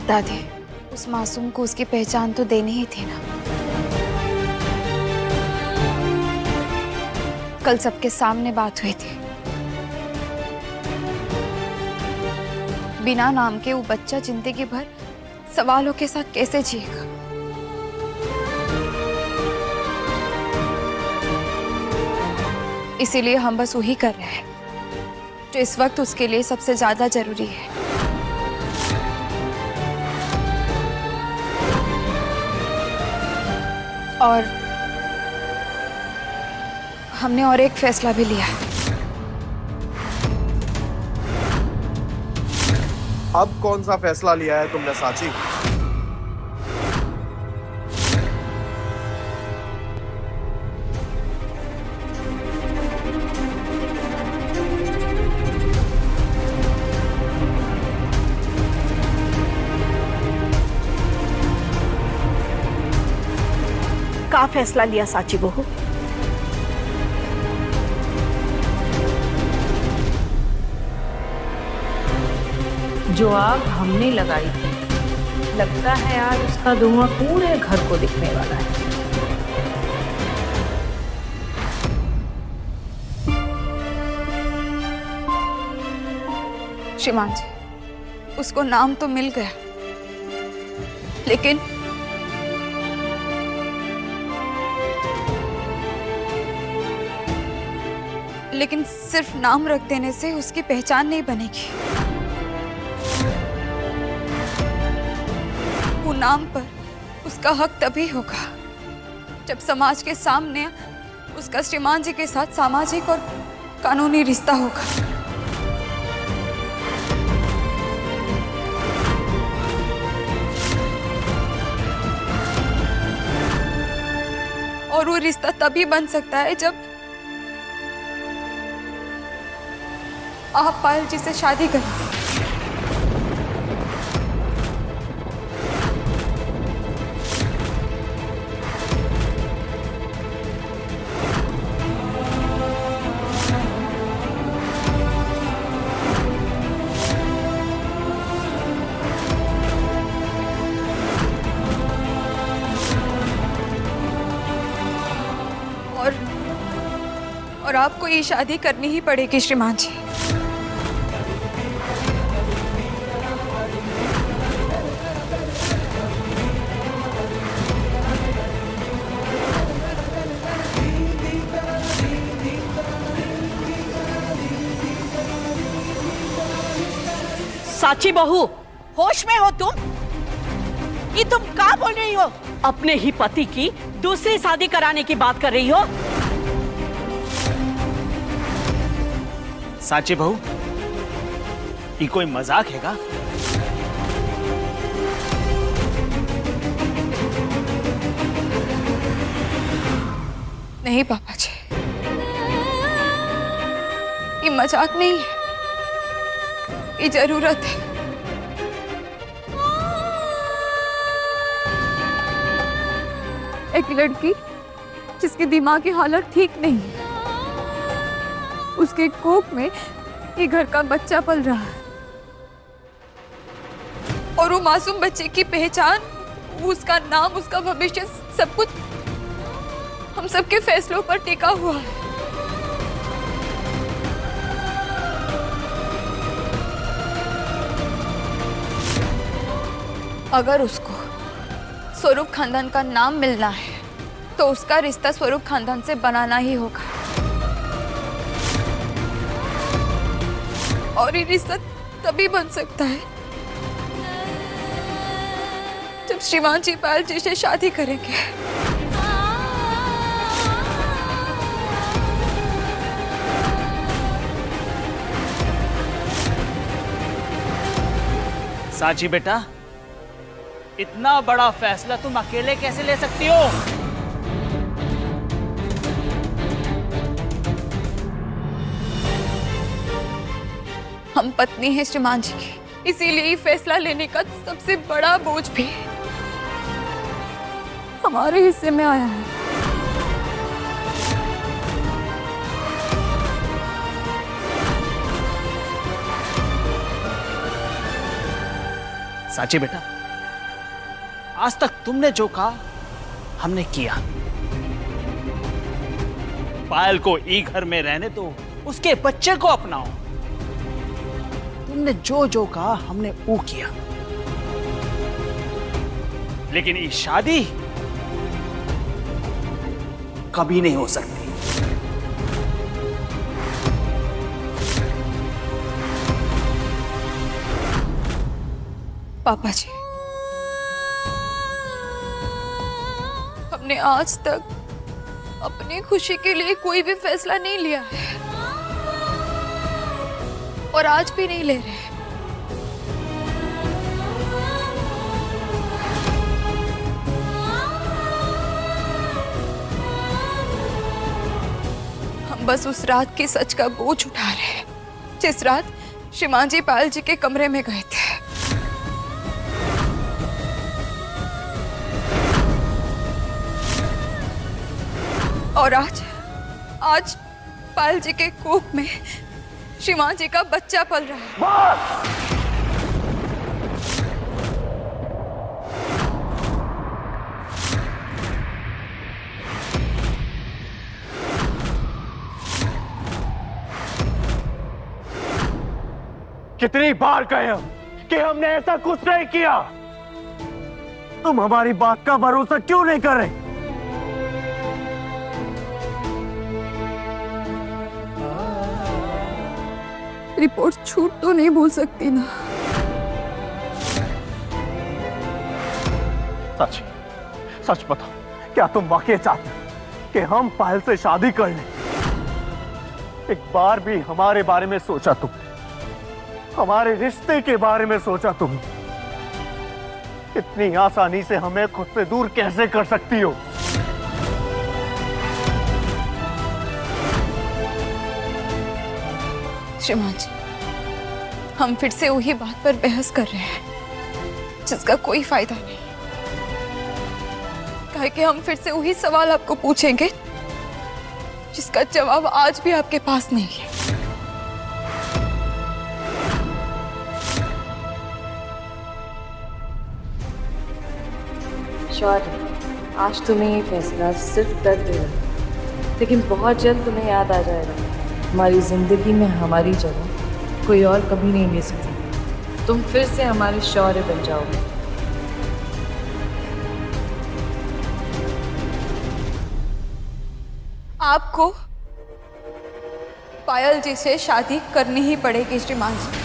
दादी, उस मासूम को उसकी पहचान तो देनी ही थी ना। कल सबके सामने बात हुई थी। बिना नाम के वो बच्चा जिंदगी भर सवालों के साथ कैसे जिएगा? इसीलिए हम बस वही कर रहे हैं जो इस वक्त उसके लिए सबसे ज्यादा जरूरी है। और हमने और एक फैसला भी लिया है। अब कौन सा फैसला लिया है तुमने साची? का फैसला लिया साची बहू? जो आग हमने लगाई थी, लगता है आज उसका धुआं पूरे घर को दिखने वाला है। श्रीमान जी, उसको नाम तो मिल गया, लेकिन सिर्फ नाम रख देने से उसकी पहचान नहीं बनेगी। वो नाम पर उसका हक तभी होगा जब समाज के सामने उसका श्रीमान जी के साथ सामाजिक और कानूनी रिश्ता होगा। और वो रिश्ता तभी बन सकता है जब आप पायल जी से शादी करें। और आपको ये शादी करनी ही पड़ेगी श्रीमान जी। साची बहू, होश में हो तुम? ये तुम क्या बोल रही हो? अपने ही पति की दूसरी शादी कराने की बात कर रही हो? साची बहू, ये कोई मजाक है का? नहीं पापा जी, ये मजाक नहीं है, ये जरूरत है। एक लड़की जिसकी दिमागी हालत ठीक नहीं है, उसके कोख में ये घर का बच्चा पल रहा है, और वो मासूम बच्चे की पहचान, उसका नाम, उसका भविष्य, सब कुछ हम सबके फैसलों पर टिका हुआ है। अगर उसको स्वरूप खानदान का नाम मिलना है तो उसका रिश्ता स्वरूप खानदान से बनाना ही होगा। और ये रिश्ता तभी बन सकता है जब श्रीमान जी पायल जी से शादी करेंगे। साची बेटा, इतना बड़ा फैसला तुम अकेले कैसे ले सकती हो? हम पत्नी हैं श्रीमान जी की, इसीलिए ये फैसला लेने का सबसे बड़ा बोझ भी हमारे हिस्से में आया है। साची बेटा, आज तक तुमने जो कहा हमने किया। पायल को ई घर में रहने दो, उसके बच्चे को अपनाओ। तुमने जो जो कहा हमने वो किया। लेकिन ये शादी कभी नहीं हो सकती। पापा जी, हमने आज तक अपनी खुशी के लिए कोई भी फैसला नहीं लिया है और आज भी नहीं ले रहे। हम बस उस रात के सच का बोझ उठा रहे हैं, जिस रात श्रीमान जी पायल जी के कमरे में गए थे। और आज पायल जी के कोख में श्रीमान जी का बच्चा पल रहा है। कितनी बार कहे हम कि हमने ऐसा कुछ नहीं किया। तुम हमारी बात का भरोसा क्यों नहीं कर रहे? रिपोर्ट झूठ तो नहीं बोल सकती ना। सच सच बताओ, क्या तुम वाकई चाहते हो कि हम पायल से शादी कर लें? एक बार भी हमारे बारे में सोचा तुम? हमारे रिश्ते के बारे में सोचा तुम? इतनी आसानी से हमें खुद से दूर कैसे कर सकती हो? श्रीमान जी, हम फिर से वही बात पर बहस कर रहे हैं जिसका कोई फायदा नहीं। कहे कि हम फिर से वही सवाल आपको पूछेंगे जिसका जवाब आज भी आपके पास नहीं है। शौर्य, आज तुम्हें ये फैसला सिर्फ दर्द देगा, लेकिन बहुत जल्द तुम्हें याद आ जाएगा हमारी जिंदगी में हमारी जगह कोई और कभी नहीं ले सकती। तुम फिर से हमारे शौर्य बन जाओगे। आपको पायल जी से शादी करनी ही पड़ेगी श्रीमान जी।